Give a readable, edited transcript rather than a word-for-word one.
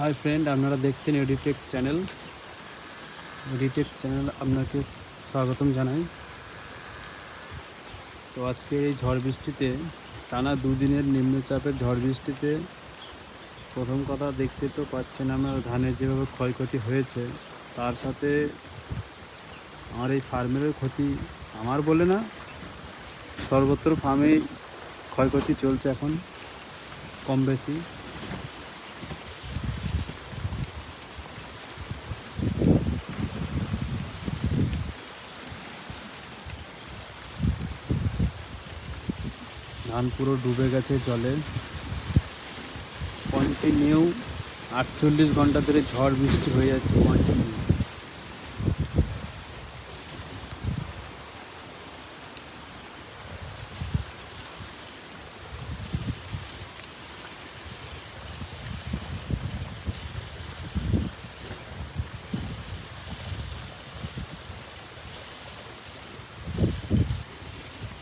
Hi friend, আপনারা দেখছেন এডিটেক channel. আপনাকে স্বাগতম জানাই। তো আজকে এই ঝড় বৃষ্টিতে, টানা দুদিনের নিম্নচাপের ঝড় বৃষ্টিতে প্রথম কথা দেখতে তো পাচ্ছেন আমার ধানের যেভাবে ক্ষয়ক্ষতি হয়েছে, তার সাথে আমার এই ফার্মেরও ক্ষতি। আমার বলে না, সর্বত্র ফার্মেই ক্ষয়ক্ষতি চলছে এখন কম বেশি। ধান পুরো ডুবে গেছে জলে। কন্টিনিউ 48 ঘন্টা ধরে ঝড় বৃষ্টি হয়ে যাচ্ছে কন্টিনিউ।